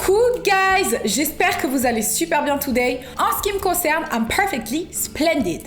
Coucou guys, j'espère que vous allez super bien today. En ce qui me concerne, I'm perfectly splendid.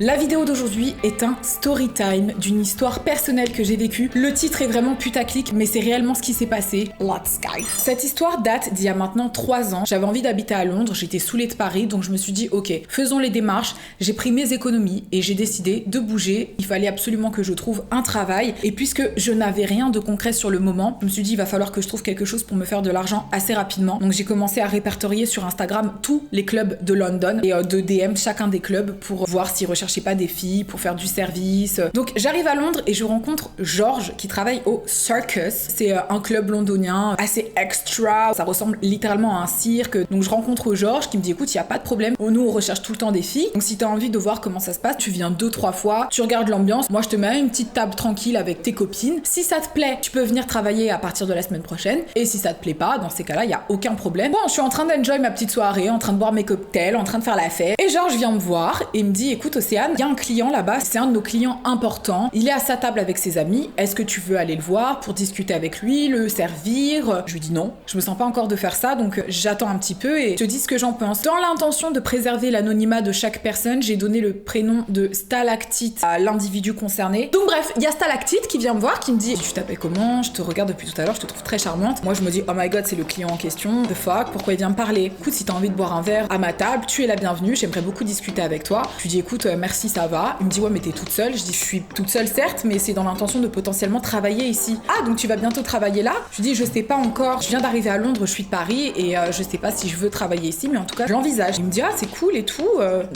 La vidéo d'aujourd'hui est un story time d'une histoire personnelle que j'ai vécue. Le titre est vraiment putaclic, mais c'est réellement ce qui s'est passé. Let's go. Cette histoire date d'il y a maintenant 3 ans. J'avais envie d'habiter à Londres, j'étais saoulée de Paris, donc je me suis dit ok, faisons les démarches. J'ai pris mes économies et j'ai décidé de bouger. Il fallait absolument que je trouve un travail. Et puisque je n'avais rien de concret sur le moment, je me suis dit il va falloir que je trouve quelque chose pour me faire de l'argent assez rapidement. Donc j'ai commencé à répertorier sur Instagram tous les clubs de London et de DM chacun des clubs pour voir s'ils recherchaient pas des filles pour faire du service. Donc j'arrive à Londres et je rencontre Georges qui travaille au Circus. C'est un club londonien assez extra, ça ressemble littéralement à un cirque. Donc je rencontre Georges qui me dit écoute, il y a pas de problème, nous on recherche tout le temps des filles. Donc si t'as envie de voir comment ça se passe, tu viens 2-3 fois, tu regardes l'ambiance. Moi je te mets une petite table tranquille avec tes copines. Si ça te plaît, tu peux venir travailler à partir de la semaine prochaine. Et si ça te plaît pas, dans ces cas-là, il y a aucun problème. Bon, je suis en train d'enjoy ma petite soirée, en train de boire mes cocktails, en train de faire la fête. Et Georges vient me voir et me dit écoute Océane, il y a un client là-bas, c'est un de nos clients importants. Il est à sa table avec ses amis. Est-ce que tu veux aller le voir pour discuter avec lui, le servir? Je lui dis non. Je me sens pas encore de faire ça, donc j'attends un petit peu et je te dis ce que j'en pense. Dans l'intention de préserver l'anonymat de chaque personne, j'ai donné le prénom de Stalactite à l'individu concerné. Donc bref, il y a Stalactite qui vient me voir, qui me dit tu t'appelles comment? Je te regarde depuis tout à l'heure, je te trouve très charmante. Moi je me dis oh my god, c'est le client en question. The fuck, pourquoi il vient me parler? Écoute, si t'as envie de boire un verre à ma table, tu es la bienvenue, j'aimerais beaucoup discuter avec toi. Je lui dis écoute, merci, ça va. Il me dit ouais mais t'es toute seule. Je dis je suis toute seule certes, mais c'est dans l'intention de potentiellement travailler ici. Ah donc tu vas bientôt travailler là? Je lui dis je sais pas encore, je viens d'arriver à Londres, je suis de Paris et je sais pas si je veux travailler ici, mais en tout cas je l'envisage. Il me dit ah c'est cool et tout,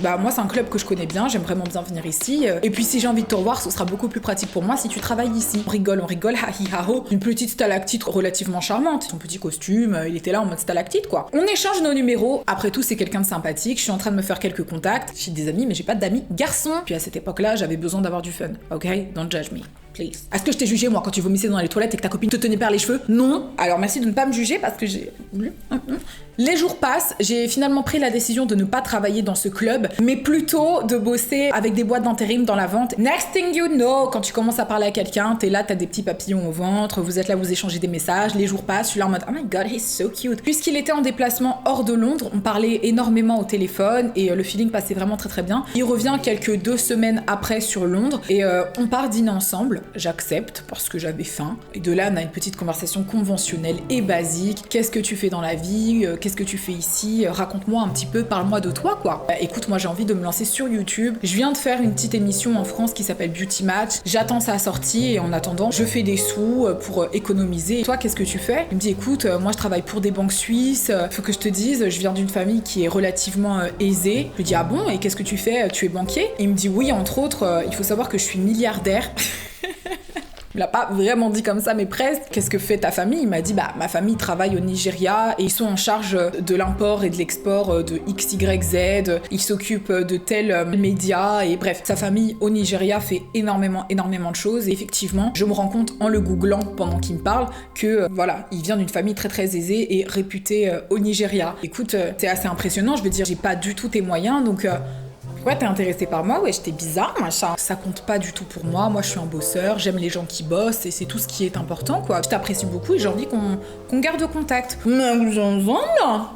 bah moi c'est un club que je connais bien, j'aime vraiment bien venir ici, et puis si j'ai envie de te revoir ce sera beaucoup plus pratique pour moi si tu travailles ici. On rigole, ha hi ha ho. Une petite stalactite relativement charmante, son petit costume, il était là en mode stalactite quoi. On échange nos numéros, après tout c'est quelqu'un de sympathique, je suis en train de me faire quelques contacts, j'ai des amis mais j'ai pas d'amis garçons. Puis à cette époque là j'avais besoin d'avoir du fun, ok? Don't judge me. Please. Est-ce que je t'ai jugé moi quand tu vomissais dans les toilettes et que ta copine te tenait par les cheveux? Non. Alors merci de ne pas me juger parce que j'ai... Les jours passent, j'ai finalement pris la décision de ne pas travailler dans ce club, mais plutôt de bosser avec des boîtes d'intérim dans la vente. Next thing you know, quand tu commences à parler à quelqu'un, t'es là, t'as des petits papillons au ventre, vous êtes là, vous échangez des messages, les jours passent, je suis là en mode oh my god, he's so cute. Puisqu'il était en déplacement hors de Londres, on parlait énormément au téléphone et le feeling passait vraiment très très bien. Il revient quelques 2 semaines après sur Londres et on part dîner ensemble. J'accepte parce que j'avais faim. Et de là, on a une petite conversation conventionnelle et basique. Qu'est-ce que tu fais dans la vie? Qu'est-ce que tu fais ici? Raconte-moi un petit peu, parle-moi de toi, quoi. Écoute, moi j'ai envie de me lancer sur YouTube. Je viens de faire une petite émission en France qui s'appelle Beauty Match. J'attends sa sortie et en attendant, je fais des sous pour économiser. Et toi, qu'est-ce que tu fais? Il me dit, écoute, moi je travaille pour des banques suisses. Faut que je te dise, je viens d'une famille qui est relativement aisée. Je lui dis, ah bon? Et qu'est-ce que tu fais? Tu es banquier? Et il me dit, oui, entre autres, il faut savoir que je suis milliardaire. Il me l'a pas vraiment dit comme ça, mais presque. Qu'est-ce que fait ta famille? Il m'a dit, bah, ma famille travaille au Nigeria et ils sont en charge de l'import et de l'export de XYZ. Ils s'occupent de tels médias et bref, sa famille au Nigeria fait énormément de choses. Et effectivement, je me rends compte en le googlant pendant qu'il me parle que, voilà, il vient d'une famille très très aisée et réputée au Nigeria. Écoute, c'est assez impressionnant, je veux dire, j'ai pas du tout tes moyens, donc... Pourquoi t'es intéressé par moi? Ouais, j'étais bizarre, machin. Ça compte pas du tout pour moi. Moi, je suis un bosseur, j'aime les gens qui bossent et c'est tout ce qui est important, quoi. Je t'apprécie beaucoup et j'ai envie qu'on garde contact. Mais vous ensemble?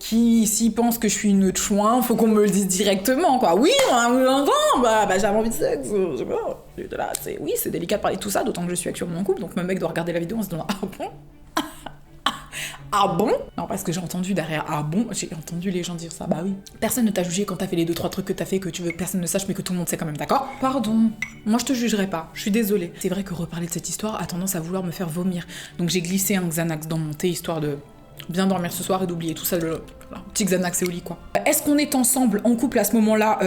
Qui, s'il pense que je suis une chouin, faut qu'on me le dise directement, quoi. Oui, on ensemble, bah j'avais envie de sexe, je sais pas. Là, oui, c'est délicat de parler de tout ça, d'autant que je suis actuellement en couple, donc mon mec doit regarder la vidéo en se disant ah bon? Ah bon? Non, parce que j'ai entendu derrière ah bon, j'ai entendu les gens dire ça, bah oui. Personne ne t'a jugé quand t'as fait les 2-3 trucs que t'as fait que tu veux que personne ne sache mais que tout le monde sait quand même, d'accord? Pardon, moi je te jugerai pas, je suis désolée. C'est vrai que reparler de cette histoire a tendance à vouloir me faire vomir. Donc j'ai glissé un Xanax dans mon thé histoire de bien dormir ce soir et d'oublier tout ça, petit Xanax et au lit quoi. Est-ce qu'on est ensemble en couple à ce moment-là?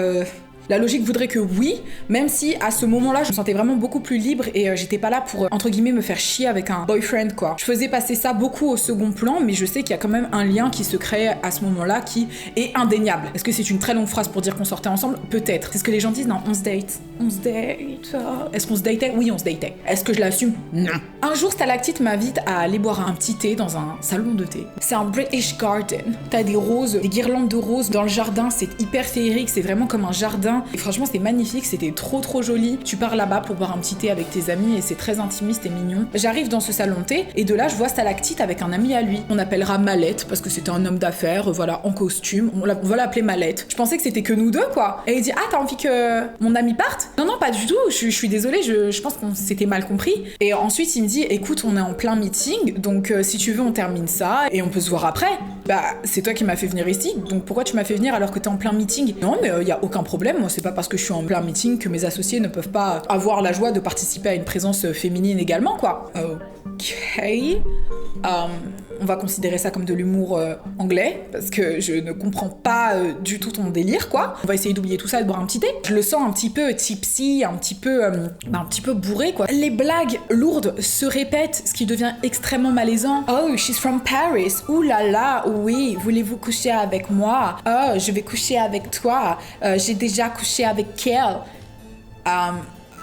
La logique voudrait que oui, même si à ce moment-là, je me sentais vraiment beaucoup plus libre et j'étais pas là pour, entre guillemets, me faire chier avec un boyfriend, quoi. Je faisais passer ça beaucoup au second plan, mais je sais qu'il y a quand même un lien qui se crée à ce moment-là qui est indéniable. Est-ce que c'est une très longue phrase pour dire qu'on sortait ensemble? Peut-être. C'est ce que les gens disent, non, on se date. On se date. Est-ce qu'on se datait? Oui, on se datait. Est-ce que je l'assume? Non. Un jour, Stalactite m'invite à aller boire un petit thé dans un salon de thé. C'est un British Garden. T'as des roses, des guirlandes de roses dans le jardin, c'est hyper féerique, c'est vraiment comme un jardin bien. Et franchement, c'est magnifique, c'était trop joli. Tu pars là-bas pour boire un petit thé avec tes amis et c'est très intimiste et mignon. J'arrive dans ce salon de thé et de là, je vois Stalactite avec un ami à lui. On appellera Mallette parce que c'était un homme d'affaires, voilà, en costume. On va l'appeler Mallette. Je pensais que c'était que nous deux, quoi. Et il dit, ah, t'as envie que mon ami parte? Non, pas du tout. Je suis désolée, je pense qu'on s'était mal compris. Et ensuite, il me dit, écoute, on est en plein meeting, donc si tu veux, on termine ça et on peut se voir après. Bah, c'est toi qui m'as fait venir ici, donc pourquoi tu m'as fait venir alors que t'es en plein meeting? Non, mais y a aucun problème. Moi, c'est pas parce que je suis en plein meeting que mes associés ne peuvent pas avoir la joie de participer à une présence féminine également, quoi. Ok. On va considérer ça comme de l'humour anglais, parce que je ne comprends pas du tout ton délire, quoi. On va essayer d'oublier tout ça et de boire un petit thé. Je le sens un petit peu tipsy, un petit peu bourré, quoi. Les blagues lourdes se répètent, ce qui devient extrêmement malaisant. Oh, she's from Paris. Ouh là là, oui, voulez-vous coucher avec moi? Oh, je vais coucher avec toi. J'ai déjà couché avec elle.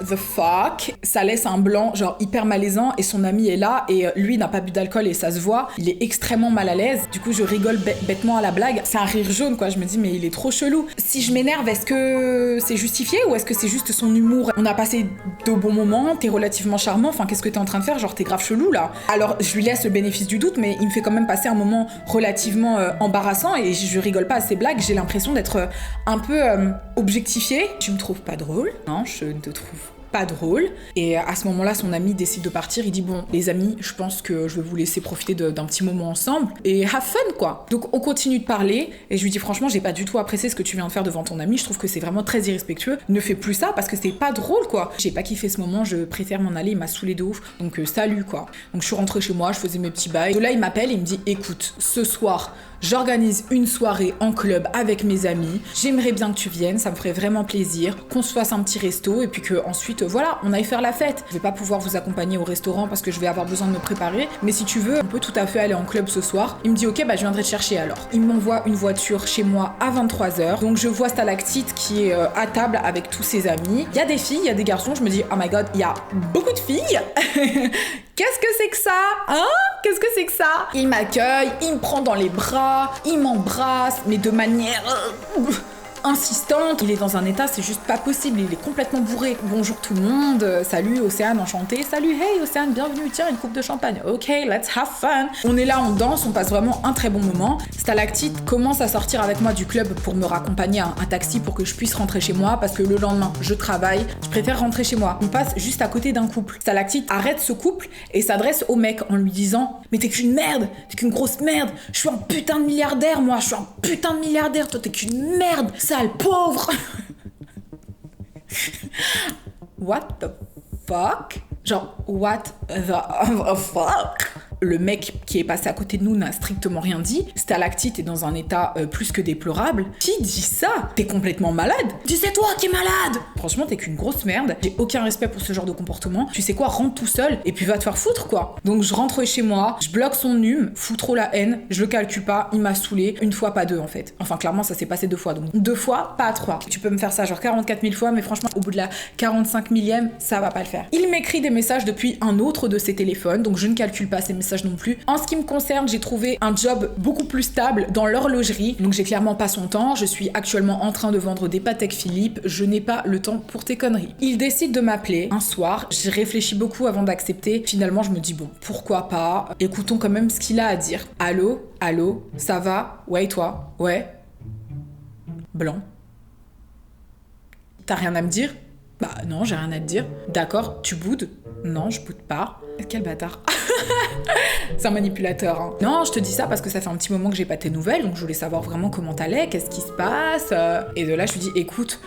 The fuck. Ça laisse un blanc genre hyper malaisant et son ami est là et lui n'a pas bu d'alcool et ça se voit. Il est extrêmement mal à l'aise. Du coup je rigole bêtement à la blague. C'est un rire jaune, quoi. Je me dis mais il est trop chelou. Si je m'énerve, est-ce que c'est justifié ou est-ce que c'est juste son humour? On a passé de bons moments, t'es relativement charmant, enfin qu'est-ce que t'es en train de faire? Genre t'es grave chelou là. Alors je lui laisse le bénéfice du doute, mais il me fait quand même passer un moment relativement embarrassant et je rigole pas à ses blagues. J'ai l'impression d'être un peu objectifiée. Tu me trouves pas drôle? Non, je ne te trouve pas drôle. Et à ce moment-là, son ami décide de partir. Il dit bon, les amis, je pense que je vais vous laisser profiter d'un petit moment ensemble et have fun, quoi. Donc on continue de parler et je lui dis franchement, j'ai pas du tout apprécié ce que tu viens de faire devant ton ami. Je trouve que c'est vraiment très irrespectueux. Ne fais plus ça parce que c'est pas drôle, quoi. J'ai pas kiffé ce moment. Je préfère m'en aller. Il m'a saoulé de ouf. Donc salut, quoi. Donc je suis rentrée chez moi. Je faisais mes petits bails. De là, il m'appelle et il me dit écoute, ce soir, j'organise une soirée en club avec mes amis. J'aimerais bien que tu viennes, ça me ferait vraiment plaisir. Qu'on se fasse un petit resto et puis que ensuite, voilà, on aille faire la fête. Je vais pas pouvoir vous accompagner au restaurant parce que je vais avoir besoin de me préparer. Mais si tu veux, on peut tout à fait aller en club ce soir. Il me dit ok, bah je viendrai te chercher alors. Il m'envoie une voiture chez moi à 23h. Donc je vois Stalactite qui est à table avec tous ses amis. Il y a des filles, il y a des garçons. Je me dis oh my god, il y a beaucoup de filles. Qu'est-ce que c'est que ça? Hein? Qu'est-ce que c'est que ça? Il m'accueille, il me prend dans les bras, il m'embrasse, mais de manière insistante. Il est dans un état, c'est juste pas possible, il est complètement bourré. Bonjour tout le monde, salut Océane, enchantée. Salut, hey Océane, bienvenue, tiens, une coupe de champagne. Ok, let's have fun. On est là, on danse, on passe vraiment un très bon moment. Stalactite commence à sortir avec moi du club pour me raccompagner à un taxi pour que je puisse rentrer chez moi parce que le lendemain, je travaille, je préfère rentrer chez moi. On passe juste à côté d'un couple. Stalactite arrête ce couple et s'adresse au mec en lui disant mais t'es qu'une merde, t'es qu'une grosse merde, je suis un putain de milliardaire moi, je suis un putain de milliardaire, toi t'es qu'une merde, sale pauvre. What the fuck? Genre, what the fuck? Le mec qui est passé à côté de nous n'a strictement rien dit. Stalactite est dans un état plus que déplorable. Qui dit ça? T'es complètement malade? Dis c'est toi qui es malade! Franchement, t'es qu'une grosse merde. J'ai aucun respect pour ce genre de comportement. Tu sais quoi? Rentre tout seul et puis va te faire foutre, quoi. Donc je rentre chez moi, je bloque son hume, fous trop la haine, je le calcule pas, il m'a saoulé. Une fois, pas deux en fait. Enfin, clairement, ça s'est passé 2 fois. Donc 2 fois, pas 3. Tu peux me faire ça genre 44 000 fois, mais franchement, au bout de la 45 millième, ça va pas le faire. Il m'écrit des messages depuis un autre de ses téléphones, donc je ne calcule pas ces messages non plus. En ce qui me concerne, j'ai trouvé un job beaucoup plus stable dans l'horlogerie, donc j'ai clairement pas son temps. Je suis actuellement en train de vendre des Patek Philippe, je n'ai pas le temps pour tes conneries. Il décide de m'appeler un soir, j'ai réfléchi beaucoup avant d'accepter. Finalement, je me dis bon, pourquoi pas, écoutons quand même ce qu'il a à dire. Allô, allô, ça va? Ouais, et toi? Ouais. Blanc. T'as rien à me dire? Bah non, j'ai rien à te dire. D'accord, tu boudes? Non, je boude pas. Quel bâtard. C'est un manipulateur, hein. Non, je te dis ça parce que ça fait un petit moment que j'ai pas tes nouvelles, donc je voulais savoir vraiment comment t'allais, qu'est-ce qui se passe. Et de là, je lui dis, écoute,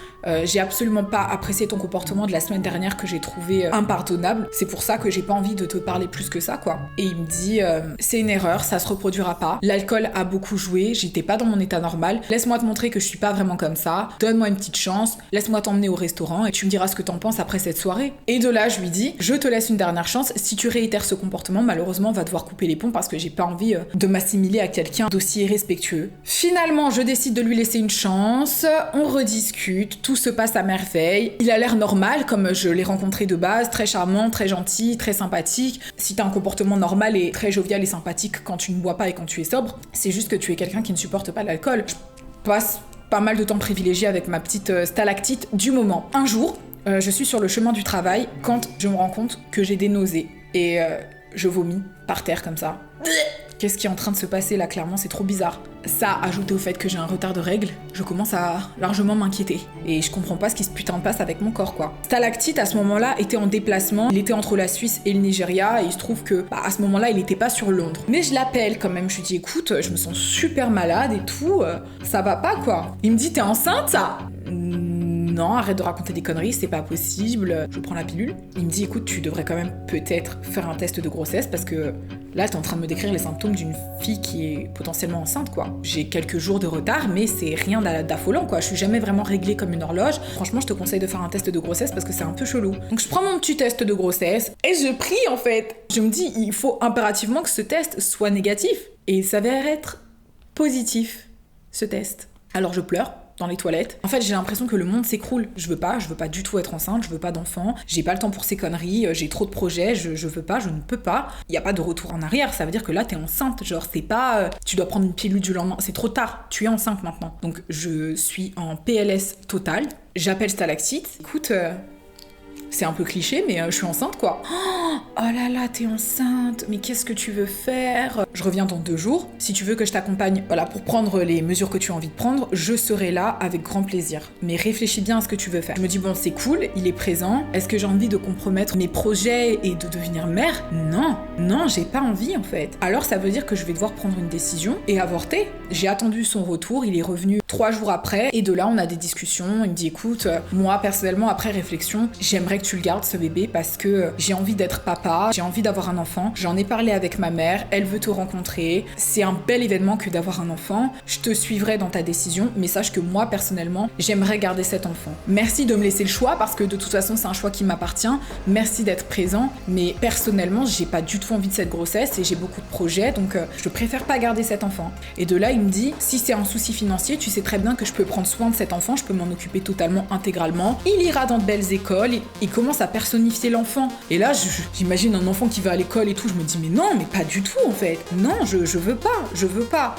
j'ai absolument pas apprécié ton comportement de la semaine dernière que j'ai trouvé impardonnable. C'est pour ça que j'ai pas envie de te parler plus que ça, quoi. Et il me dit, c'est une erreur, ça se reproduira pas. L'alcool a beaucoup joué, j'étais pas dans mon état normal. Laisse-moi te montrer que je suis pas vraiment comme ça. Donne-moi une petite chance, laisse-moi t'emmener au restaurant et tu me diras ce que t'en penses après cette soirée. Et de là, je lui dis, je te laisse une dernière chance. Si tu réitères ce comportement, malheureusement, on va devoir couper les ponts parce que j'ai pas envie de m'assimiler à quelqu'un d'aussi irrespectueux. Finalement, je décide de lui laisser une chance, on rediscute, tout se passe à merveille. Il a l'air normal, comme je l'ai rencontré de base, très charmant, très gentil, très sympathique. Si t'as un comportement normal et très jovial et sympathique quand tu ne bois pas et quand tu es sobre, c'est juste que tu es quelqu'un qui ne supporte pas l'alcool. Je passe pas mal de temps privilégié avec ma petite stalactite du moment. Un jour, je suis sur le chemin du travail quand je me rends compte que j'ai des nausées et je vomis par terre comme ça. Qu'est-ce qui est en train de se passer là? Clairement, c'est trop bizarre. Ça, ajouté au fait que j'ai un retard de règles, je commence à largement m'inquiéter. Et je comprends pas ce qui se putain de passe avec mon corps, quoi. Stalactite, à ce moment-là, était en déplacement. Il était entre la Suisse et le Nigeria, et il se trouve que, à ce moment-là, il était pas sur Londres. Mais je l'appelle quand même, je lui dis, écoute, je me sens super malade et tout, ça va pas, quoi. Il me dit, t'es enceinte, ça? Non, arrête de raconter des conneries, c'est pas possible. Je prends la pilule. Il me dit, écoute, tu devrais quand même peut-être faire un test de grossesse parce que là, t'es en train de me décrire les symptômes d'une fille qui est potentiellement enceinte, quoi. J'ai quelques jours de retard, mais c'est rien d'affolant, quoi. Je suis jamais vraiment réglée comme une horloge. Franchement, je te conseille de faire un test de grossesse parce que c'est un peu chelou. Donc, je prends mon petit test de grossesse et je prie, en fait. Je me dis, il faut impérativement que ce test soit négatif. Et il s'avère être positif, ce test. Alors, je pleure dans les toilettes. En fait, j'ai l'impression que le monde s'écroule. Je veux pas du tout être enceinte, je veux pas d'enfant, j'ai pas le temps pour ces conneries, j'ai trop de projets, je veux pas, je ne peux pas. Il y a pas de retour en arrière, ça veut dire que là, t'es enceinte. Genre, c'est pas, tu dois prendre une pilule du lendemain, c'est trop tard, tu es enceinte maintenant. Donc, je suis en PLS total, j'appelle Stalactite. Écoute, c'est un peu cliché, mais je suis enceinte, quoi. Oh là là, t'es enceinte, mais qu'est-ce que tu veux faire? Je reviens dans 2 jours. Si tu veux que je t'accompagne, voilà, pour prendre les mesures que tu as envie de prendre, je serai là avec grand plaisir. Mais réfléchis bien à ce que tu veux faire. Je me dis, bon, c'est cool, il est présent. Est-ce que j'ai envie de compromettre mes projets et de devenir mère? Non, j'ai pas envie, en fait. Alors, ça veut dire que je vais devoir prendre une décision et avorter. J'ai attendu son retour, il est revenu 3 jours après, et de là, on a des discussions. Il me dit, écoute, moi, personnellement, après réflexion, j'aimerais que tu le gardes, ce bébé, parce que j'ai envie d'être papa, j'ai envie d'avoir un enfant. J'en ai parlé avec ma mère, elle veut te rencontrer. C'est un bel événement que d'avoir un enfant. Je te suivrai dans ta décision, mais sache que moi, personnellement, j'aimerais garder cet enfant. Merci de me laisser le choix, parce que de toute façon, c'est un choix qui m'appartient. Merci d'être présent, mais personnellement, j'ai pas du tout envie de cette grossesse et j'ai beaucoup de projets, donc je préfère pas garder cet enfant. Et de là, il me dit, si c'est un souci financier, tu sais très bien que je peux prendre soin de cet enfant, je peux m'en occuper totalement, intégralement. Il ira dans de belles écoles, il commence à personnifier l'enfant. Et là, j'imagine un enfant qui va à l'école et tout, je me dis, mais non, mais pas du tout, en fait. Non, je veux pas.